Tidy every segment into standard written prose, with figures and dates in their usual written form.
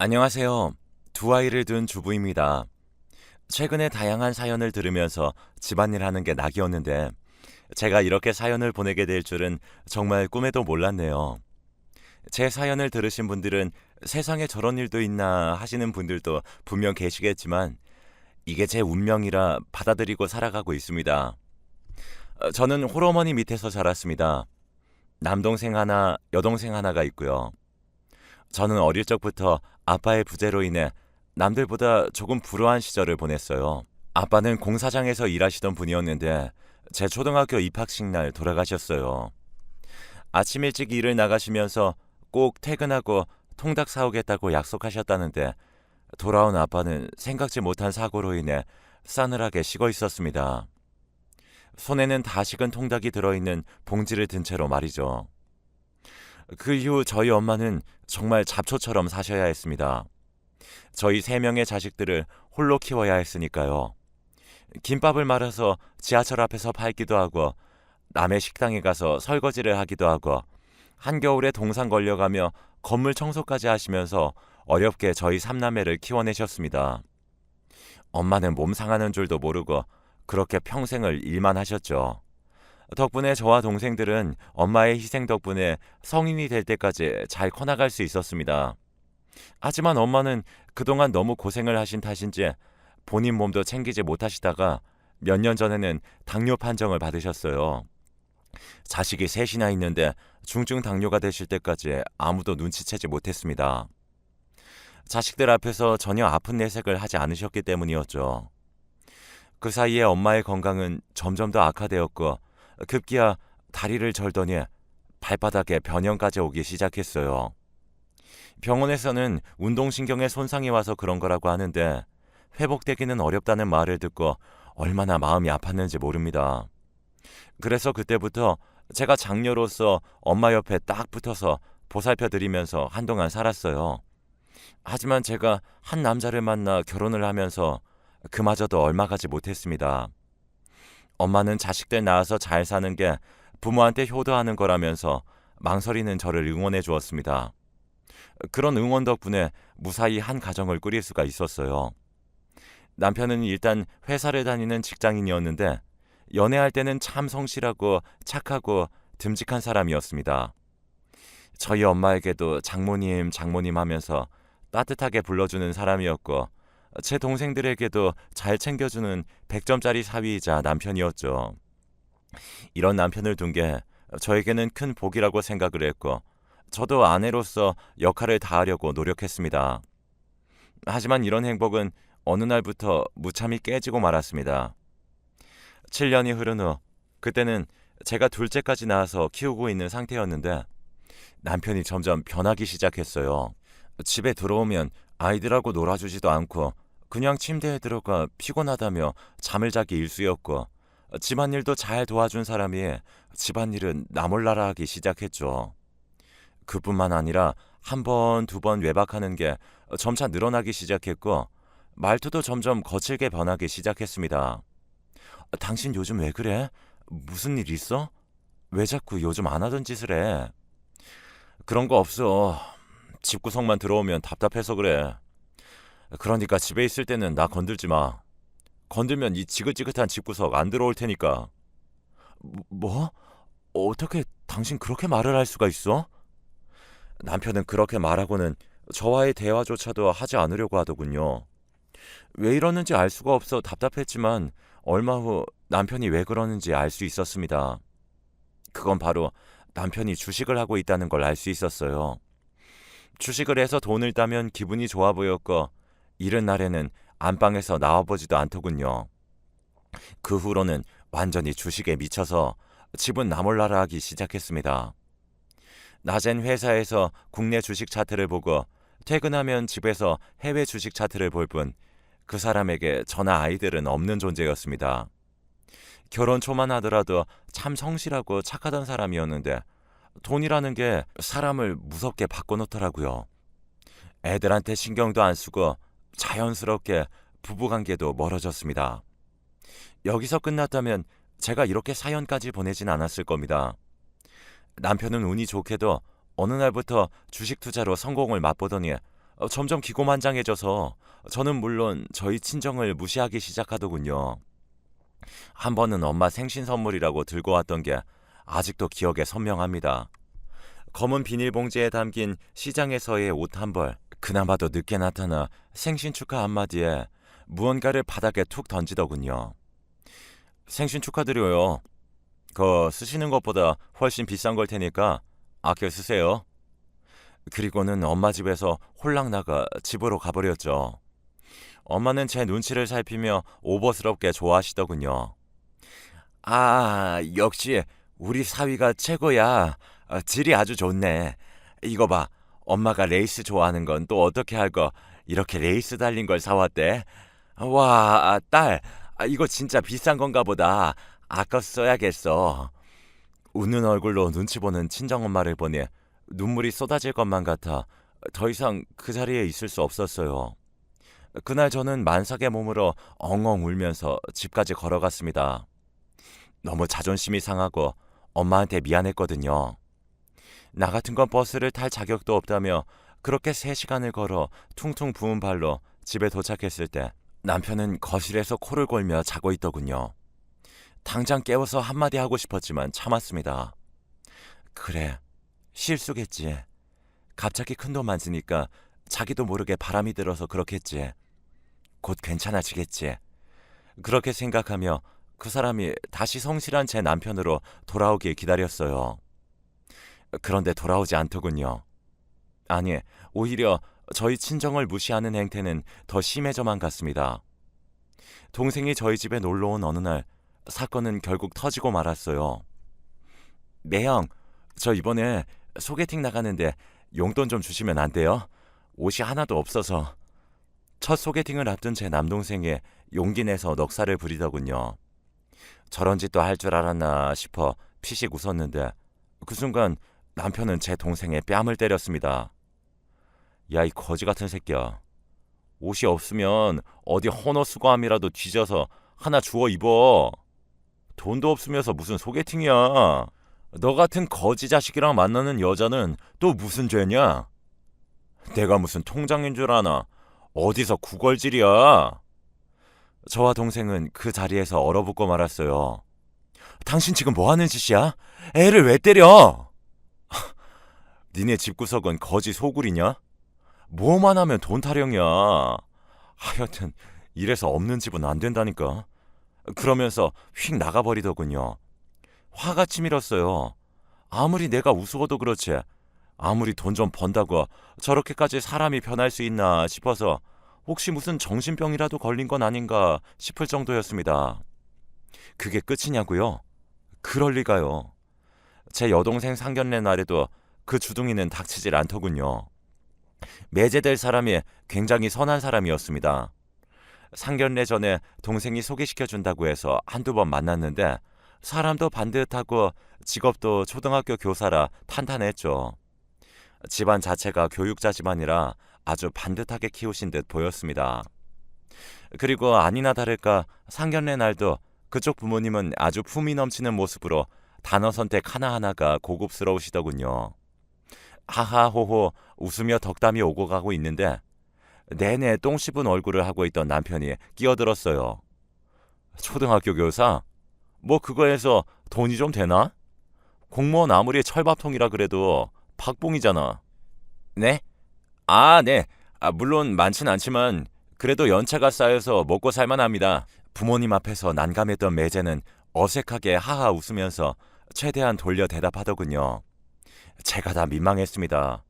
안녕하세요. 두 아이를 둔 주부입니다. 최근에 다양한 사연을 들으면서 집안일 하는 게 낙이었는데 제가 이렇게 사연을 보내게 될 줄은 정말 꿈에도 몰랐네요. 제 사연을 들으신 분들은 세상에 저런 일도 있나 하시는 분들도 분명 계시겠지만 이게 제 운명이라 받아들이고 살아가고 있습니다. 저는 홀어머니 밑에서 자랐습니다. 남동생 하나, 여동생 하나가 있고요. 저는 어릴 적부터 아빠의 부재로 인해 남들보다 조금 불우한 시절을 보냈어요. 아빠는 공사장에서 일하시던 분이었는데 제 초등학교 입학식 날 돌아가셨어요. 아침 일찍 일을 나가시면서 꼭 퇴근하고 통닭 사오겠다고 약속하셨다는데 돌아온 아빠는 생각지 못한 사고로 인해 싸늘하게 식어 있었습니다. 손에는 다 식은 통닭이 들어있는 봉지를 든 채로 말이죠. 그 이후 저희 엄마는 정말 잡초처럼 사셔야 했습니다. 저희 세 명의 자식들을 홀로 키워야 했으니까요. 김밥을 말아서 지하철 앞에서 팔기도 하고 남의 식당에 가서 설거지를 하기도 하고 한겨울에 동상 걸려가며 건물 청소까지 하시면서 어렵게 저희 삼남매를 키워내셨습니다. 엄마는 몸 상하는 줄도 모르고 그렇게 평생을 일만 하셨죠. 덕분에 저와 동생들은 엄마의 희생 덕분에 성인이 될 때까지 잘 커나갈 수 있었습니다. 하지만 엄마는 그동안 너무 고생을 하신 탓인지 본인 몸도 챙기지 못하시다가 몇 년 전에는 당뇨 판정을 받으셨어요. 자식이 셋이나 있는데 중증 당뇨가 되실 때까지 아무도 눈치채지 못했습니다. 자식들 앞에서 전혀 아픈 내색을 하지 않으셨기 때문이었죠. 그 사이에 엄마의 건강은 점점 더 악화되었고 급기야 다리를 절더니 발바닥에 변형까지 오기 시작했어요. 병원에서는 운동신경에 손상이 와서 그런 거라고 하는데 회복되기는 어렵다는 말을 듣고 얼마나 마음이 아팠는지 모릅니다. 그래서 그때부터 제가 장녀로서 엄마 옆에 딱 붙어서 보살펴 드리면서 한동안 살았어요. 하지만 제가 한 남자를 만나 결혼을 하면서 그마저도 얼마 가지 못했습니다. 엄마는 자식들 낳아서 잘 사는 게 부모한테 효도하는 거라면서 망설이는 저를 응원해 주었습니다. 그런 응원 덕분에 무사히 한 가정을 꾸릴 수가 있었어요. 남편은 일단 회사를 다니는 직장인이었는데 연애할 때는 참 성실하고 착하고 듬직한 사람이었습니다. 저희 엄마에게도 장모님, 장모님 하면서 따뜻하게 불러주는 사람이었고 제 동생들에게도 잘 챙겨주는 100점짜리 사위이자 남편이었죠. 이런 남편을 둔 게 저에게는 큰 복이라고 생각을 했고 저도 아내로서 역할을 다하려고 노력했습니다. 하지만 이런 행복은 어느 날부터 무참히 깨지고 말았습니다. 7년이 흐른 후 그때는 제가 둘째까지 낳아서 키우고 있는 상태였는데 남편이 점점 변하기 시작했어요. 집에 들어오면 아이들하고 놀아주지도 않고 그냥 침대에 들어가 피곤하다며 잠을 자기 일쑤였고 집안일도 잘 도와준 사람이 집안일은 나 몰라라 하기 시작했죠. 그뿐만 아니라 한 번, 두 번 외박하는 게 점차 늘어나기 시작했고 말투도 점점 거칠게 변하기 시작했습니다. 당신 요즘 왜 그래? 무슨 일 있어? 왜 자꾸 요즘 안 하던 짓을 해? 그런 거 없어. 집구석만 들어오면 답답해서 그래. 그러니까 집에 있을 때는 나 건들지 마. 건들면 이 지긋지긋한 집구석 안 들어올 테니까. 뭐? 어떻게 당신 그렇게 말을 할 수가 있어? 남편은 그렇게 말하고는 저와의 대화조차도 하지 않으려고 하더군요. 왜 이러는지 알 수가 없어 답답했지만 얼마 후 남편이 왜 그러는지 알 수 있었습니다. 그건 바로 남편이 주식을 하고 있다는 걸 알 수 있었어요. 주식을 해서 돈을 따면 기분이 좋아 보였고 이른 날에는 안방에서 나와보지도 않더군요. 그 후로는 완전히 주식에 미쳐서 집은 나몰라라 하기 시작했습니다. 낮엔 회사에서 국내 주식 차트를 보고 퇴근하면 집에서 해외 주식 차트를 볼 뿐 그 사람에게 저나 아이들은 없는 존재였습니다. 결혼 초만 하더라도 참 성실하고 착하던 사람이었는데 돈이라는 게 사람을 무섭게 바꿔놓더라고요. 애들한테 신경도 안 쓰고 자연스럽게 부부관계도 멀어졌습니다. 여기서 끝났다면 제가 이렇게 사연까지 보내진 않았을 겁니다. 남편은 운이 좋게도 어느 날부터 주식 투자로 성공을 맛보더니 점점 기고만장해져서 저는 물론 저희 친정을 무시하기 시작하더군요. 한 번은 엄마 생신 선물이라고 들고 왔던 게 아직도 기억에 선명합니다. 검은 비닐봉지에 담긴 시장에서의 옷 한 벌. 그나마도 늦게 나타나 생신 축하 한마디에 무언가를 바닥에 툭 던지더군요. 생신 축하드려요. 그거 쓰시는 것보다 훨씬 비싼 걸 테니까 아껴 쓰세요. 그리고는 엄마 집에서 홀랑 나가 집으로 가버렸죠. 엄마는 제 눈치를 살피며 오버스럽게 좋아하시더군요. 아, 역시 우리 사위가 최고야. 질이 아주 좋네. 이거 봐. 엄마가 레이스 좋아하는 건 또 어떻게 할 거 이렇게 레이스 달린 걸 사왔대. 와, 딸. 이거 진짜 비싼 건가 보다. 아껴 써야겠어. 웃는 얼굴로 눈치 보는 친정엄마를 보니 눈물이 쏟아질 것만 같아 더 이상 그 자리에 있을 수 없었어요. 그날 저는 만삭의 몸으로 엉엉 울면서 집까지 걸어갔습니다. 너무 자존심이 상하고 엄마한테 미안했거든요. 나 같은 건 버스를 탈 자격도 없다며 그렇게 3시간을 걸어 퉁퉁 부은 발로 집에 도착했을 때 남편은 거실에서 코를 골며 자고 있더군요. 당장 깨워서 한마디 하고 싶었지만 참았습니다. 그래, 실수겠지. 갑자기 큰돈 만지니까 자기도 모르게 바람이 들어서 그렇겠지. 곧 괜찮아지겠지. 그렇게 생각하며 그 사람이 다시 성실한 제 남편으로 돌아오길 기다렸어요. 그런데 돌아오지 않더군요. 아니, 오히려 저희 친정을 무시하는 행태는 더 심해져만 갔습니다. 동생이 저희 집에 놀러온 어느 날 사건은 결국 터지고 말았어요. 매형, 저 이번에 소개팅 나가는데 용돈 좀 주시면 안 돼요? 옷이 하나도 없어서. 첫 소개팅을 앞둔 제 남동생이 용기 내서 넉살을 부리더군요. 저런 짓도 할 줄 알았나 싶어 피식 웃었는데 그 순간 남편은 제 동생의 뺨을 때렸습니다. 야, 이 거지 같은 새끼야. 옷이 없으면 어디 헌옷수거함이라도 뒤져서 하나 주워 입어. 돈도 없으면서 무슨 소개팅이야. 너 같은 거지 자식이랑 만나는 여자는 또 무슨 죄냐? 내가 무슨 통장인 줄 아나? 어디서 구걸질이야? 저와 동생은 그 자리에서 얼어붙고 말았어요. 당신 지금 뭐 하는 짓이야? 애를 왜 때려? 니네 집구석은 거지 소굴이냐? 뭐만 하면 돈 타령이야. 하여튼 이래서 없는 집은 안 된다니까. 그러면서 휙 나가버리더군요. 화가 치밀었어요. 아무리 내가 우스워도 그렇지. 아무리 돈 좀 번다고 저렇게까지 사람이 변할 수 있나 싶어서 혹시 무슨 정신병이라도 걸린 건 아닌가 싶을 정도였습니다. 그게 끝이냐고요? 그럴 리가요. 제 여동생 상견례 날에도 그 주둥이는 닥치질 않더군요. 매제될 사람이 굉장히 선한 사람이었습니다. 상견례 전에 동생이 소개시켜준다고 해서 한두 번 만났는데 사람도 반듯하고 직업도 초등학교 교사라 탄탄했죠. 집안 자체가 교육자 집안이라 아주 반듯하게 키우신 듯 보였습니다. 그리고 아니나 다를까 상견례 날도 그쪽 부모님은 아주 품이 넘치는 모습으로 단어 선택 하나하나가 고급스러우시더군요. 하하호호 웃으며 덕담이 오고 가고 있는데 내내 똥 씹은 얼굴을 하고 있던 남편이 끼어들었어요. 초등학교 교사? 뭐 그거에서 돈이 좀 되나? 공무원 아무리 철밥통이라 그래도 박봉이잖아. 네? 아, 네. 물론 많진 않지만 그래도 연차가 쌓여서 먹고 살만합니다. 부모님 앞에서 난감했던 매제는 어색하게 하하 웃으면서 최대한 돌려 대답하더군요. 제가 다 민망했습니다.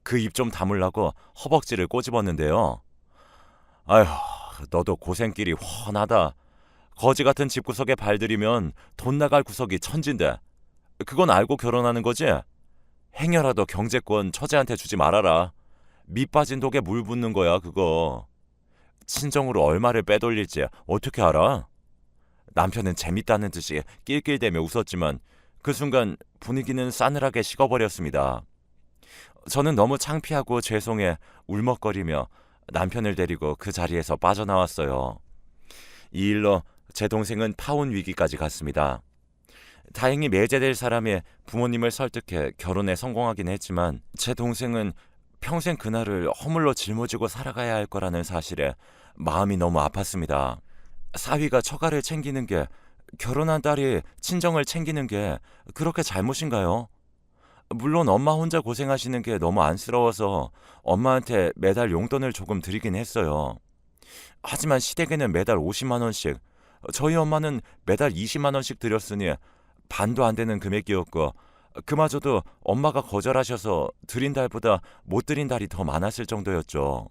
그 입 좀 다물라고 허벅지를 꼬집었는데요. 아휴, 너도 고생길이 훤하다. 거지 같은 집구석에 발들이면 돈 나갈 구석이 천진데 그건 알고 결혼하는 거지? 행여라도 경제권 처제한테 주지 말아라. 밑 빠진 독에 물 붓는 거야 그거. 친정으로 얼마를 빼돌릴지 어떻게 알아? 남편은 재밌다는 듯이 낄낄대며 웃었지만 그 순간 분위기는 싸늘하게 식어버렸습니다. 저는 너무 창피하고 죄송해 울먹거리며 남편을 데리고 그 자리에서 빠져나왔어요. 이 일로 제 동생은 파혼 위기까지 갔습니다. 다행히 매제될 사람이 부모님을 설득해 결혼에 성공하긴 했지만 제 동생은 평생 그날을 허물로 짊어지고 살아가야 할 거라는 사실에 마음이 너무 아팠습니다. 사위가 처가를 챙기는 게, 결혼한 딸이 친정을 챙기는 게 그렇게 잘못인가요? 물론 엄마 혼자 고생하시는 게 너무 안쓰러워서 엄마한테 매달 용돈을 조금 드리긴 했어요. 하지만 시댁에는 매달 50만 원씩, 저희 엄마는 매달 20만 원씩 드렸으니 반도 안 되는 금액이었고, 그마저도 엄마가 거절하셔서 드린 달보다 못 드린 달이 더 많았을 정도였죠.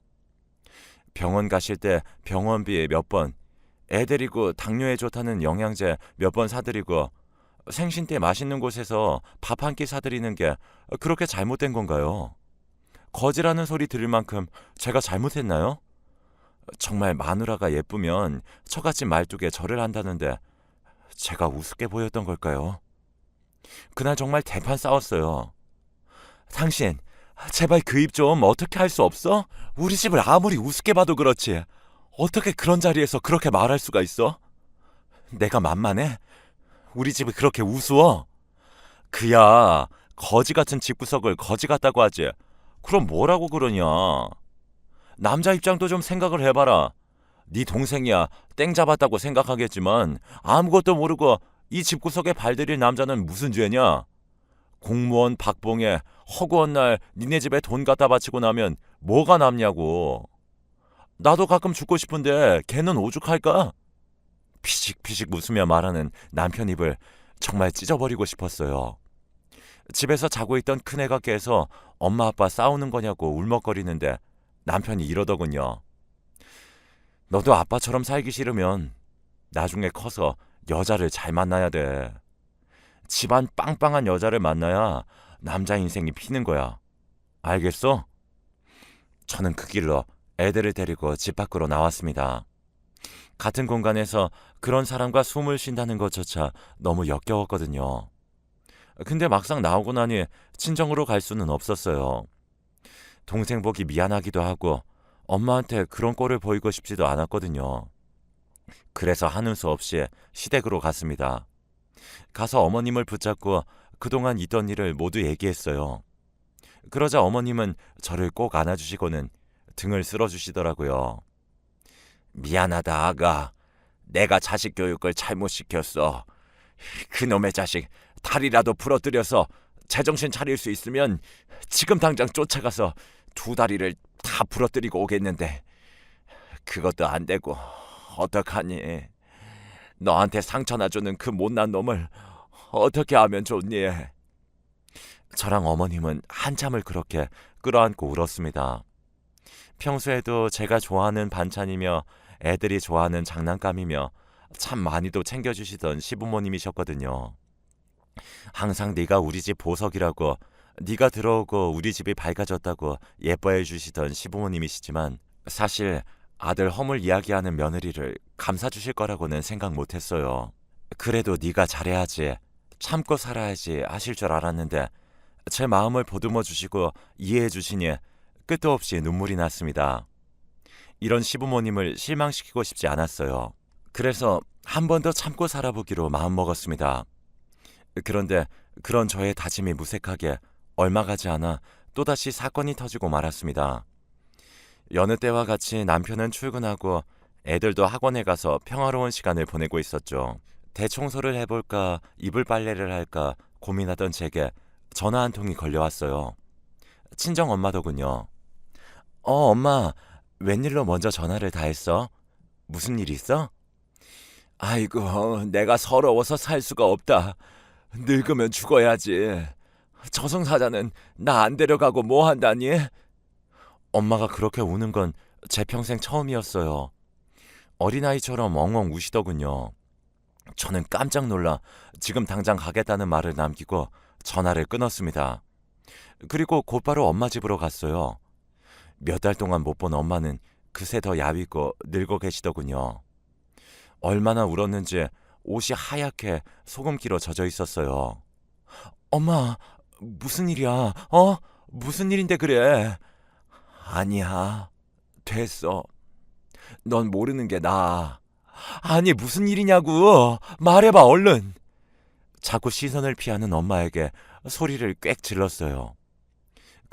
병원 가실 때 병원비 몇 번, 애 데리고 당뇨에 좋다는 영양제 몇 번 사드리고, 생신 때 맛있는 곳에서 밥 한 끼 사드리는 게 그렇게 잘못된 건가요? 거지라는 소리 들을 만큼 제가 잘못했나요? 정말 마누라가 예쁘면 처갓집 말뚝에 절을 한다는데 제가 우습게 보였던 걸까요? 그날 정말 대판 싸웠어요. 당신, 제발 그 입 좀 어떻게 할 수 없어? 우리 집을 아무리 우습게 봐도 그렇지. 어떻게 그런 자리에서 그렇게 말할 수가 있어? 내가 만만해? 우리 집이 그렇게 우스워? 그야 거지 같은 집구석을 거지 같다고 하지. 그럼 뭐라고 그러냐? 남자 입장도 좀 생각을 해봐라. 네 동생이야 땡 잡았다고 생각하겠지만 아무것도 모르고 이 집구석에 발들일 남자는 무슨 죄냐? 공무원 박봉에 허구한 날 니네 집에 돈 갖다 바치고 나면 뭐가 남냐고. 나도 가끔 죽고 싶은데 걔는 오죽할까? 피식피식 웃으며 말하는 남편 입을 정말 찢어버리고 싶었어요. 집에서 자고 있던 큰애가 깨서 엄마 아빠 싸우는 거냐고 울먹거리는데 남편이 이러더군요. 너도 아빠처럼 살기 싫으면 나중에 커서 여자를 잘 만나야 돼. 집안 빵빵한 여자를 만나야 남자 인생이 피는 거야. 알겠어? 저는 그 길로 애들을 데리고 집 밖으로 나왔습니다. 같은 공간에서 그런 사람과 숨을 쉰다는 것조차 너무 역겨웠거든요. 근데 막상 나오고 나니 친정으로 갈 수는 없었어요. 동생 보기 미안하기도 하고 엄마한테 그런 꼴을 보이고 싶지도 않았거든요. 그래서 하는 수 없이 시댁으로 갔습니다. 가서 어머님을 붙잡고 그동안 있던 일을 모두 얘기했어요. 그러자 어머님은 저를 꼭 안아주시고는 등을 쓸어주시더라고요. 미안하다 아가. 내가 자식 교육을 잘못 시켰어. 그놈의 자식 다리라도 부러뜨려서 제정신 차릴 수 있으면 지금 당장 쫓아가서 두 다리를 다 부러뜨리고 오겠는데 그것도 안 되고 어떡하니? 너한테 상처나 주는 그 못난 놈을 어떻게 하면 좋니? 저랑 어머님은 한참을 그렇게 끌어안고 울었습니다. 평소에도 제가 좋아하는 반찬이며 애들이 좋아하는 장난감이며 참 많이도 챙겨주시던 시부모님이셨거든요. 항상 네가 우리 집 보석이라고, 네가 들어오고 우리 집이 밝아졌다고 예뻐해 주시던 시부모님이시지만 사실 아들 허물 이야기하는 며느리를 감싸주실 거라고는 생각 못했어요. 그래도 네가 잘해야지, 참고 살아야지 하실 줄 알았는데 제 마음을 보듬어 주시고 이해해 주시니 끝도 없이 눈물이 났습니다. 이런 시부모님을 실망시키고 싶지 않았어요. 그래서 한 번 더 참고 살아보기로 마음먹었습니다. 그런데 그런 저의 다짐이 무색하게 얼마 가지 않아 또다시 사건이 터지고 말았습니다. 여느 때와 같이 남편은 출근하고 애들도 학원에 가서 평화로운 시간을 보내고 있었죠. 대청소를 해볼까 이불 빨래를 할까 고민하던 제게 전화 한 통이 걸려왔어요. 친정 엄마더군요. 엄마, 웬일로 먼저 전화를 다 했어? 무슨 일 있어? 아이고, 내가 서러워서 살 수가 없다. 늙으면 죽어야지. 저승사자는 나 안 데려가고 뭐 한다니? 엄마가 그렇게 우는 건 제 평생 처음이었어요. 어린아이처럼 엉엉 우시더군요. 저는 깜짝 놀라 지금 당장 가겠다는 말을 남기고 전화를 끊었습니다. 그리고 곧바로 엄마 집으로 갔어요. 몇 달 동안 못 본 엄마는 그새 더 야위고 늙어 계시더군요. 얼마나 울었는지 옷이 하얗게 소금기로 젖어 있었어요. 엄마, 무슨 일이야? 무슨 일인데 그래? 아니야, 됐어. 넌 모르는 게 나아. 아니, 무슨 일이냐고. 말해봐, 얼른. 자꾸 시선을 피하는 엄마에게 소리를 꽥 질렀어요.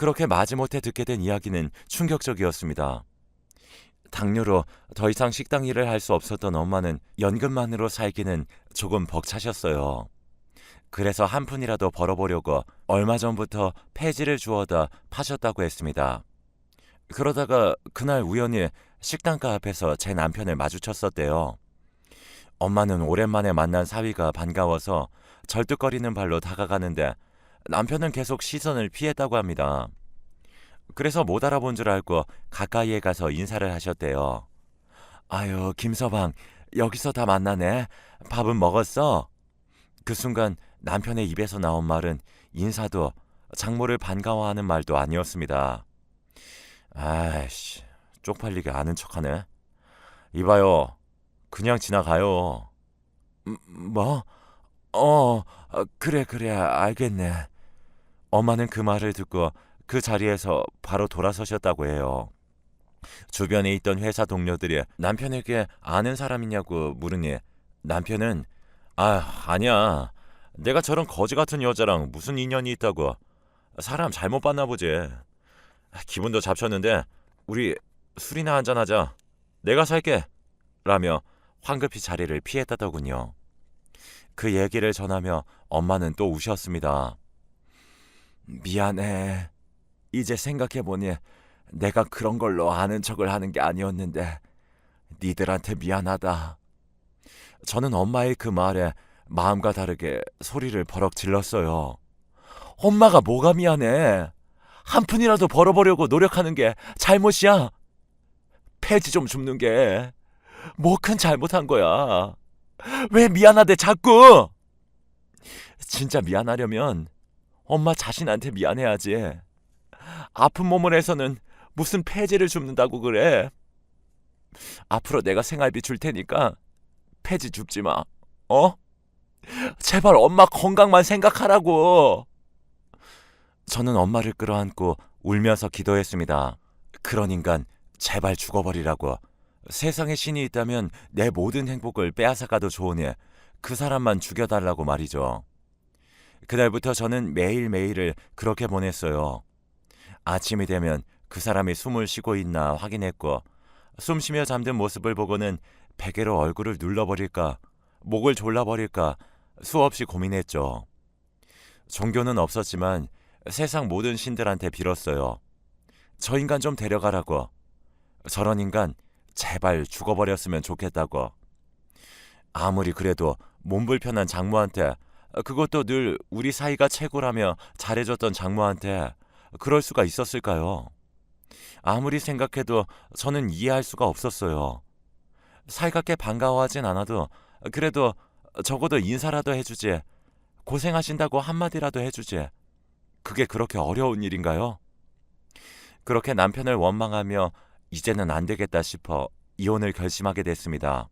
그렇게 마지못해 듣게 된 이야기는 충격적이었습니다. 당뇨로 더 이상 식당 일을 할 수 없었던 엄마는 연금만으로 살기는 조금 벅차셨어요. 그래서 한 푼이라도 벌어보려고 얼마 전부터 폐지를 주워다 파셨다고 했습니다. 그러다가 그날 우연히 식당가 앞에서 제 남편을 마주쳤었대요. 엄마는 오랜만에 만난 사위가 반가워서 절뚝거리는 발로 다가가는데 남편은 계속 시선을 피했다고 합니다. 그래서 못 알아본 줄 알고 가까이에 가서 인사를 하셨대요. 아유, 김서방, 여기서 다 만나네. 밥은 먹었어? 그 순간 남편의 입에서 나온 말은 인사도 장모를 반가워하는 말도 아니었습니다. 아이씨, 쪽팔리게 아는 척하네. 이봐요, 그냥 지나가요. 뭐? 그래, 알겠네. 엄마는 그 말을 듣고 그 자리에서 바로 돌아서셨다고 해요. 주변에 있던 회사 동료들이 남편에게 아는 사람이냐고 물으니 남편은 아니야. 내가 저런 거지 같은 여자랑 무슨 인연이 있다고. 사람 잘못 봤나 보지. 기분도 잡쳤는데 우리 술이나 한잔하자. 내가 살게. 라며 황급히 자리를 피했다더군요. 그 얘기를 전하며 엄마는 또 우셨습니다. 미안해. 이제 생각해보니 내가 그런 걸로 아는 척을 하는 게 아니었는데 니들한테 미안하다. 저는 엄마의 그 말에 마음과 다르게 소리를 버럭 질렀어요. 엄마가 뭐가 미안해. 한 푼이라도 벌어보려고 노력하는 게 잘못이야. 폐지 좀 줍는 게 뭐 큰 잘못한 거야. 왜 미안하대 자꾸. 진짜 미안하려면 엄마 자신한테 미안해야지. 아픈 몸을 해서는 무슨 폐지를 줍는다고 그래. 앞으로 내가 생활비 줄 테니까 폐지 줍지 마. 제발 엄마 건강만 생각하라고. 저는 엄마를 끌어안고 울면서 기도했습니다. 그런 인간 제발 죽어버리라고. 세상에 신이 있다면 내 모든 행복을 빼앗아가도 좋으니 그 사람만 죽여달라고 말이죠. 그날부터 저는 매일매일을 그렇게 보냈어요. 아침이 되면 그 사람이 숨을 쉬고 있나 확인했고 숨쉬며 잠든 모습을 보고는 베개로 얼굴을 눌러버릴까 목을 졸라버릴까 수없이 고민했죠. 종교는 없었지만 세상 모든 신들한테 빌었어요. 저 인간 좀 데려가라고. 저런 인간 제발 죽어버렸으면 좋겠다고. 아무리 그래도 몸불편한 장모한테, 그것도 늘 우리 사이가 최고라며 잘해줬던 장모한테 그럴 수가 있었을까요? 아무리 생각해도 저는 이해할 수가 없었어요. 살갑게 반가워하진 않아도 그래도 적어도 인사라도 해주지. 고생하신다고 한마디라도 해주지. 그게 그렇게 어려운 일인가요? 그렇게 남편을 원망하며 이제는 안 되겠다 싶어 이혼을 결심하게 됐습니다.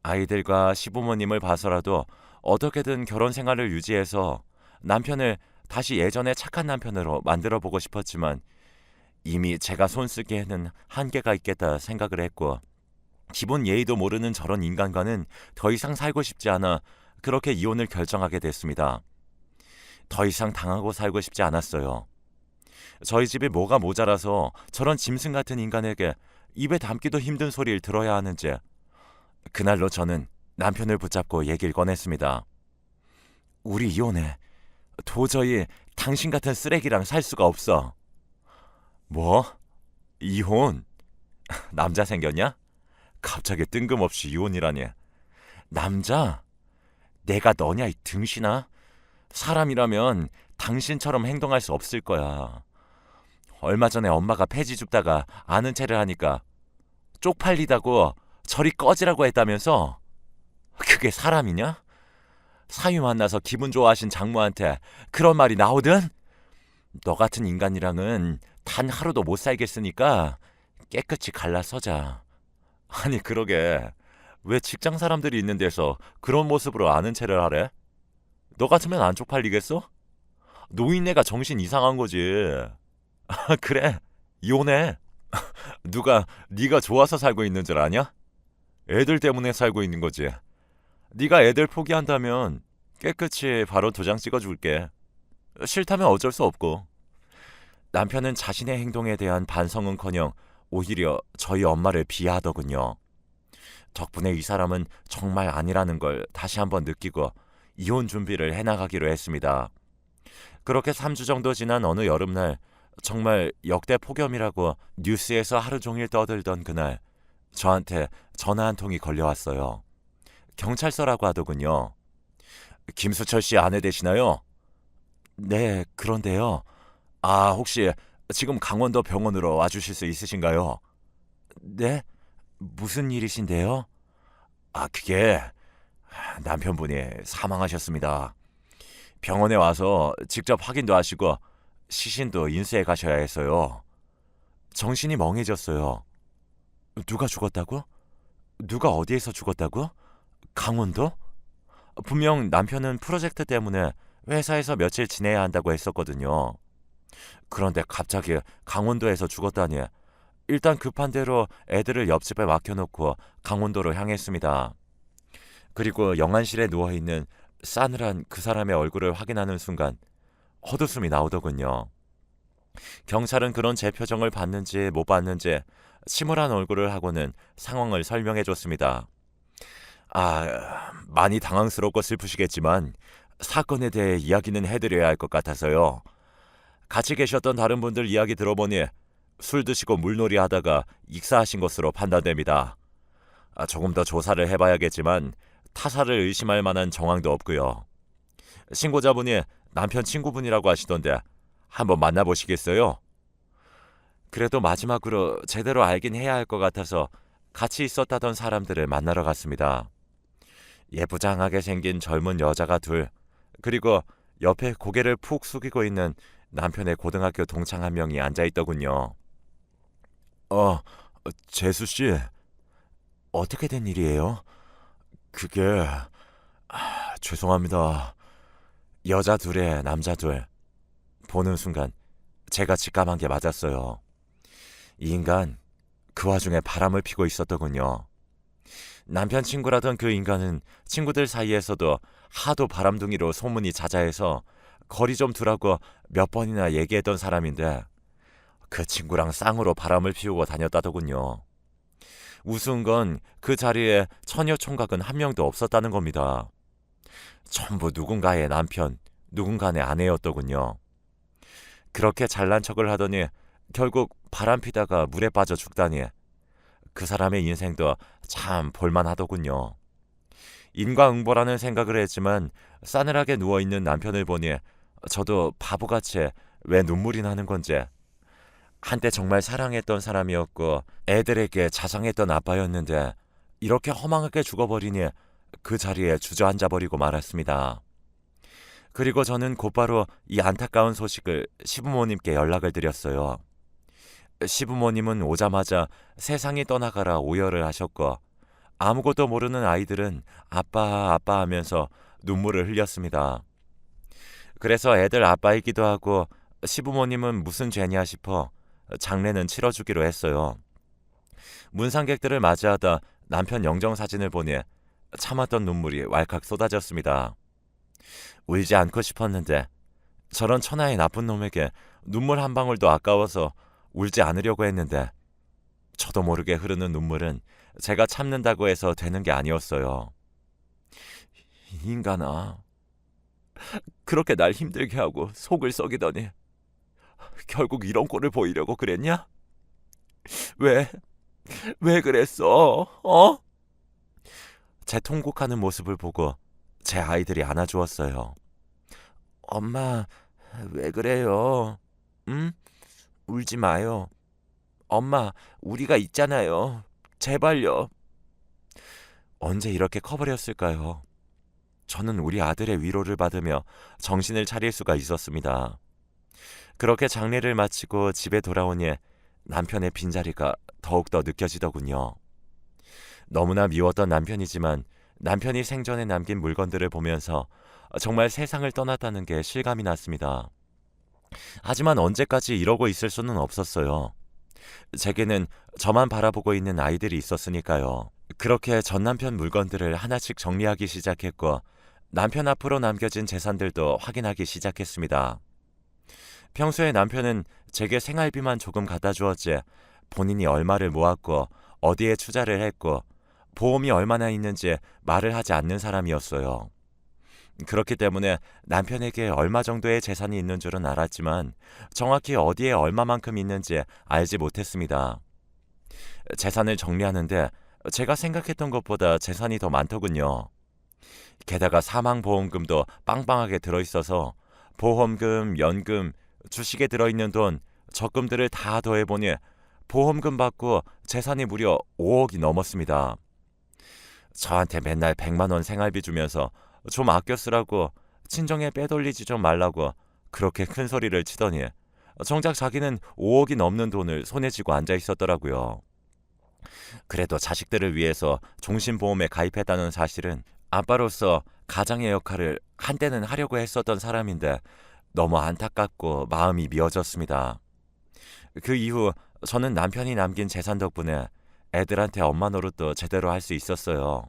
아이들과 시부모님을 봐서라도 어떻게든 결혼 생활을 유지해서 남편을 다시 예전의 착한 남편으로 만들어 보고 싶었지만 이미 제가 손쓰기에는 한계가 있겠다 생각을 했고 기본 예의도 모르는 저런 인간과는 더 이상 살고 싶지 않아 그렇게 이혼을 결정하게 됐습니다. 더 이상 당하고 살고 싶지 않았어요. 저희 집이 뭐가 모자라서 저런 짐승 같은 인간에게 입에 담기도 힘든 소리를 들어야 하는지 그날로 저는 남편을 붙잡고 얘기를 꺼냈습니다. 우리 이혼해. 도저히 당신 같은 쓰레기랑 살 수가 없어. 뭐? 이혼? 남자 생겼냐? 갑자기 뜬금없이 이혼이라니. 남자? 내가 너냐 이 등신아? 사람이라면 당신처럼 행동할 수 없을 거야. 얼마 전에 엄마가 폐지 줍다가 아는 체를 하니까 쪽팔리다고 저리 꺼지라고 했다면서? 그게 사람이냐? 사위 만나서 기분 좋아하신 장모한테 그런 말이 나오든? 너 같은 인간이랑은 단 하루도 못 살겠으니까 깨끗이 갈라서자. 아니 그러게 왜 직장 사람들이 있는 데서 그런 모습으로 아는 체를 하래? 너 같으면 안 쪽팔리겠어? 노인네가 정신 이상한 거지. 그래 이혼해. 누가 네가 좋아서 살고 있는 줄 아냐? 애들 때문에 살고 있는 거지. 네가 애들 포기한다면 깨끗이 바로 도장 찍어줄게. 싫다면 어쩔 수 없고. 남편은 자신의 행동에 대한 반성은커녕 오히려 저희 엄마를 비하하더군요. 덕분에 이 사람은 정말 아니라는 걸 다시 한번 느끼고 이혼 준비를 해나가기로 했습니다. 그렇게 3주 정도 지난 어느 여름날, 정말 역대 폭염이라고 뉴스에서 하루 종일 떠들던 그날, 저한테 전화 한 통이 걸려왔어요. 경찰서라고 하더군요. 김수철 씨 아내 되시나요? 네, 그런데요. 아, 혹시 지금 강원도 병원으로 와주실 수 있으신가요? 네? 무슨 일이신데요? 아, 그게 남편분이 사망하셨습니다. 병원에 와서 직접 확인도 하시고 시신도 인수해 가셔야 해서요. 정신이 멍해졌어요. 누가 죽었다고? 누가 어디에서 죽었다고? 강원도? 분명 남편은 프로젝트 때문에 회사에서 며칠 지내야 한다고 했었거든요. 그런데 갑자기 강원도에서 죽었다니. 일단 급한 대로 애들을 옆집에 맡겨놓고 강원도로 향했습니다. 그리고 영안실에 누워있는 싸늘한 그 사람의 얼굴을 확인하는 순간 헛웃음이 나오더군요. 경찰은 그런 제 표정을 봤는지 못 봤는지 침울한 얼굴을 하고는 상황을 설명해 줬습니다. 많이 당황스럽고 슬프시겠지만 사건에 대해 이야기는 해드려야 할 것 같아서요. 같이 계셨던 다른 분들 이야기 들어보니 술 드시고 물놀이 하다가 익사하신 것으로 판단됩니다. 조금 더 조사를 해봐야겠지만 타사를 의심할 만한 정황도 없고요. 신고자분이 남편 친구분이라고 하시던데 한번 만나보시겠어요? 그래도 마지막으로 제대로 알긴 해야 할 것 같아서 같이 있었다던 사람들을 만나러 갔습니다. 예부장하게 생긴 젊은 여자가 둘, 그리고 옆에 고개를 푹 숙이고 있는 남편의 고등학교 동창 한 명이 앉아있더군요. 재수씨, 어떻게 된 일이에요? 그게... 죄송합니다. 여자 둘에 남자 둘. 보는 순간 제가 직감한 게 맞았어요. 이 인간 그 와중에 바람을 피고 있었더군요. 남편 친구라던 그 인간은 친구들 사이에서도 하도 바람둥이로 소문이 자자해서 거리 좀 두라고 몇 번이나 얘기했던 사람인데 그 친구랑 쌍으로 바람을 피우고 다녔다더군요. 우스운 건 그 자리에 처녀 총각은 한 명도 없었다는 겁니다. 전부 누군가의 남편, 누군가의 아내였더군요. 그렇게 잘난 척을 하더니 결국 바람 피다가 물에 빠져 죽다니. 그 사람의 인생도 참 볼만하더군요. 인과응보라는 생각을 했지만 싸늘하게 누워있는 남편을 보니 저도 바보같이 왜 눈물이 나는 건지, 한때 정말 사랑했던 사람이었고 애들에게 자상했던 아빠였는데 이렇게 허망하게 죽어버리니 그 자리에 주저앉아버리고 말았습니다. 그리고 저는 곧바로 이 안타까운 소식을 시부모님께 연락을 드렸어요. 시부모님은 오자마자 세상이 떠나가라 오열을 하셨고 아무것도 모르는 아이들은 아빠 아빠 하면서 눈물을 흘렸습니다. 그래서 애들 아빠이기도 하고 시부모님은 무슨 죄냐 싶어 장례는 치러주기로 했어요. 문상객들을 맞이하다 남편 영정사진을 보니 참았던 눈물이 왈칵 쏟아졌습니다. 울지 않고 싶었는데 저런 천하의 나쁜 놈에게 눈물 한 방울도 아까워서 울지 않으려고 했는데 저도 모르게 흐르는 눈물은 제가 참는다고 해서 되는 게 아니었어요. 이 인간아, 그렇게 날 힘들게 하고 속을 썩이더니 결국 이런 꼴을 보이려고 그랬냐? 왜 그랬어? 제 통곡하는 모습을 보고 제 아이들이 안아주었어요. 엄마, 왜 그래요? 응? 울지 마요. 엄마, 우리가 있잖아요. 제발요. 언제 이렇게 커버렸을까요? 저는 우리 아들의 위로를 받으며 정신을 차릴 수가 있었습니다. 그렇게 장례를 마치고 집에 돌아오니 남편의 빈자리가 더욱더 느껴지더군요. 너무나 미웠던 남편이지만 남편이 생전에 남긴 물건들을 보면서 정말 세상을 떠났다는 게 실감이 났습니다. 하지만 언제까지 이러고 있을 수는 없었어요. 제게는 저만 바라보고 있는 아이들이 있었으니까요. 그렇게 전 남편 물건들을 하나씩 정리하기 시작했고 남편 앞으로 남겨진 재산들도 확인하기 시작했습니다. 평소에 남편은 제게 생활비만 조금 갖다 주었지 본인이 얼마를 모았고 어디에 투자를 했고 보험이 얼마나 있는지 말을 하지 않는 사람이었어요. 그렇기 때문에 남편에게 얼마 정도의 재산이 있는 줄은 알았지만 정확히 어디에 얼마만큼 있는지 알지 못했습니다. 재산을 정리하는데 제가 생각했던 것보다 재산이 더 많더군요. 게다가 사망보험금도 빵빵하게 들어있어서 보험금, 연금, 주식에 들어있는 돈, 적금들을 다 더해보니 보험금 받고 재산이 무려 5억이 넘었습니다. 저한테 맨날 100만 원 생활비 주면서 좀 아껴 쓰라고 친정에 빼돌리지 좀 말라고 그렇게 큰 소리를 치더니 정작 자기는 5억이 넘는 돈을 손에 쥐고 앉아 있었더라고요. 그래도 자식들을 위해서 종신보험에 가입했다는 사실은 아빠로서 가장의 역할을 한때는 하려고 했었던 사람인데 너무 안타깝고 마음이 미어졌습니다. 그 이후 저는 남편이 남긴 재산 덕분에 애들한테 엄마 노릇도 제대로 할 수 있었어요.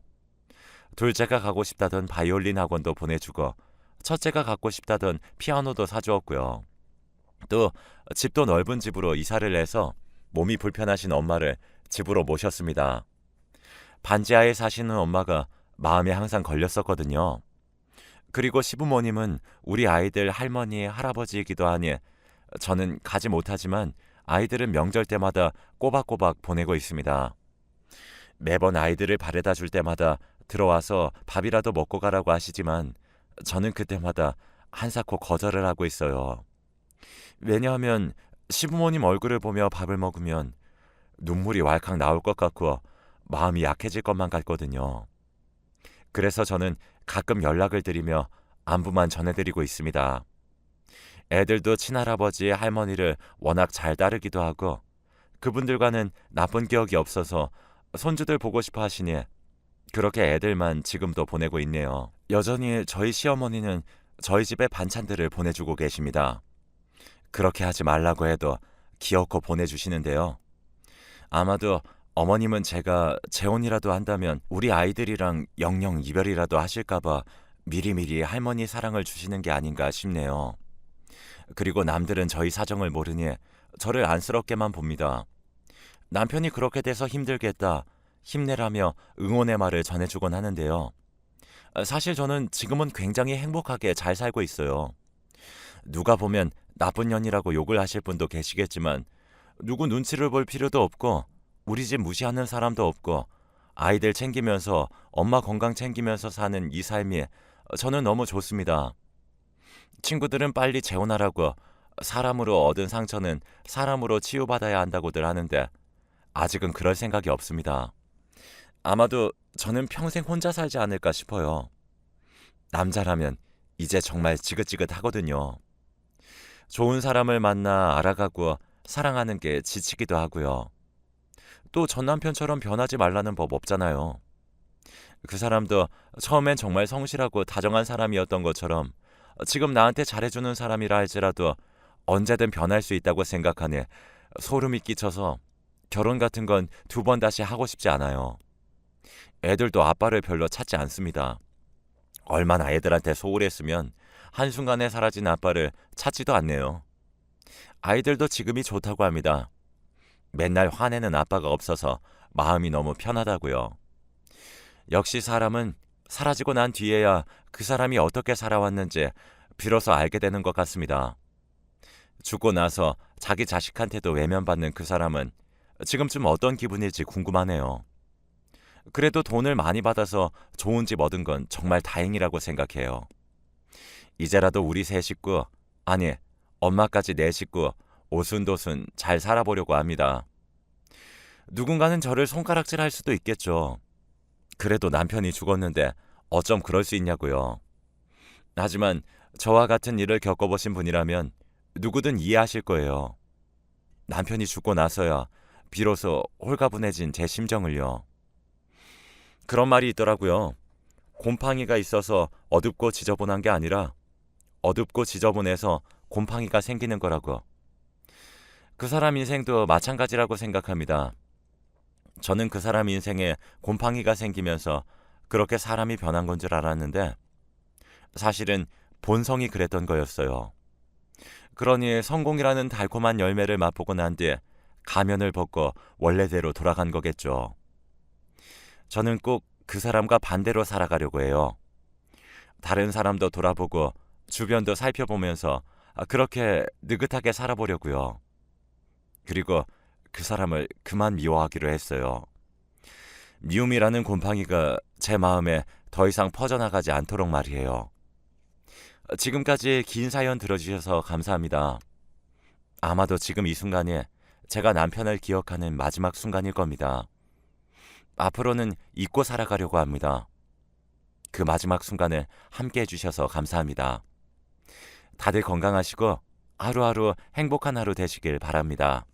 둘째가 가고 싶다던 바이올린 학원도 보내주고 첫째가 갖고 싶다던 피아노도 사주었고요. 또 집도 넓은 집으로 이사를 해서 몸이 불편하신 엄마를 집으로 모셨습니다. 반지하에 사시는 엄마가 마음에 항상 걸렸었거든요. 그리고 시부모님은 우리 아이들 할머니, 할아버지이기도 하니 저는 가지 못하지만 아이들은 명절 때마다 꼬박꼬박 보내고 있습니다. 매번 아이들을 바래다 줄 때마다 들어와서 밥이라도 먹고 가라고 하시지만 저는 그때마다 한사코 거절을 하고 있어요. 왜냐하면 시부모님 얼굴을 보며 밥을 먹으면 눈물이 왈칵 나올 것 같고 마음이 약해질 것만 같거든요. 그래서 저는 가끔 연락을 드리며 안부만 전해드리고 있습니다. 애들도 친할아버지, 할머니를 워낙 잘 따르기도 하고 그분들과는 나쁜 기억이 없어서 손주들 보고 싶어 하시니 그렇게 애들만 지금도 보내고 있네요. 여전히 저희 시어머니는 저희 집에 반찬들을 보내주고 계십니다. 그렇게 하지 말라고 해도 기어코 보내주시는데요. 아마도 어머님은 제가 재혼이라도 한다면 우리 아이들이랑 영영 이별이라도 하실까봐 미리미리 할머니 사랑을 주시는 게 아닌가 싶네요. 그리고 남들은 저희 사정을 모르니 저를 안쓰럽게만 봅니다. 남편이 그렇게 돼서 힘들겠다, 힘내라며 응원의 말을 전해주곤 하는데요. 사실 저는 지금은 굉장히 행복하게 잘 살고 있어요. 누가 보면 나쁜 년이라고 욕을 하실 분도 계시겠지만 누구 눈치를 볼 필요도 없고 우리 집 무시하는 사람도 없고 아이들 챙기면서 엄마 건강 챙기면서 사는 이 삶이 저는 너무 좋습니다. 친구들은 빨리 재혼하라고 사람으로 얻은 상처는 사람으로 치유받아야 한다고들 하는데 아직은 그럴 생각이 없습니다. 아마도 저는 평생 혼자 살지 않을까 싶어요. 남자라면 이제 정말 지긋지긋하거든요. 좋은 사람을 만나 알아가고 사랑하는 게 지치기도 하고요. 또 전 남편처럼 변하지 말라는 법 없잖아요. 그 사람도 처음엔 정말 성실하고 다정한 사람이었던 것처럼 지금 나한테 잘해주는 사람이라 할지라도 언제든 변할 수 있다고 생각하니 소름이 끼쳐서 결혼 같은 건 2번 다시 하고 싶지 않아요. 애들도 아빠를 별로 찾지 않습니다. 얼마나 애들한테 소홀했으면 한순간에 사라진 아빠를 찾지도 않네요. 아이들도 지금이 좋다고 합니다. 맨날 화내는 아빠가 없어서 마음이 너무 편하다고요. 역시 사람은 사라지고 난 뒤에야 그 사람이 어떻게 살아왔는지 비로소 알게 되는 것 같습니다. 죽고 나서 자기 자식한테도 외면받는 그 사람은 지금쯤 어떤 기분일지 궁금하네요. 그래도 돈을 많이 받아서 좋은 집 얻은 건 정말 다행이라고 생각해요. 이제라도 우리 세 식구, 아니 엄마까지 네 식구 오순도순 잘 살아보려고 합니다. 누군가는 저를 손가락질할 수도 있겠죠. 그래도 남편이 죽었는데 어쩜 그럴 수 있냐고요. 하지만 저와 같은 일을 겪어보신 분이라면 누구든 이해하실 거예요. 남편이 죽고 나서야 비로소 홀가분해진 제 심정을요. 그런 말이 있더라고요. 곰팡이가 있어서 어둡고 지저분한 게 아니라 어둡고 지저분해서 곰팡이가 생기는 거라고. 그 사람 인생도 마찬가지라고 생각합니다. 저는 그 사람 인생에 곰팡이가 생기면서 그렇게 사람이 변한 건 줄 알았는데 사실은 본성이 그랬던 거였어요. 그러니 성공이라는 달콤한 열매를 맛보고 난 뒤 가면을 벗고 원래대로 돌아간 거겠죠. 저는 꼭 그 사람과 반대로 살아가려고 해요. 다른 사람도 돌아보고 주변도 살펴보면서 그렇게 느긋하게 살아보려고요. 그리고 그 사람을 그만 미워하기로 했어요. 미움이라는 곰팡이가 제 마음에 더 이상 퍼져나가지 않도록 말이에요. 지금까지 긴 사연 들어주셔서 감사합니다. 아마도 지금 이 순간이 제가 남편을 기억하는 마지막 순간일 겁니다. 앞으로는 잊고 살아가려고 합니다. 그 마지막 순간을 함께 해주셔서 감사합니다. 다들 건강하시고 하루하루 행복한 하루 되시길 바랍니다.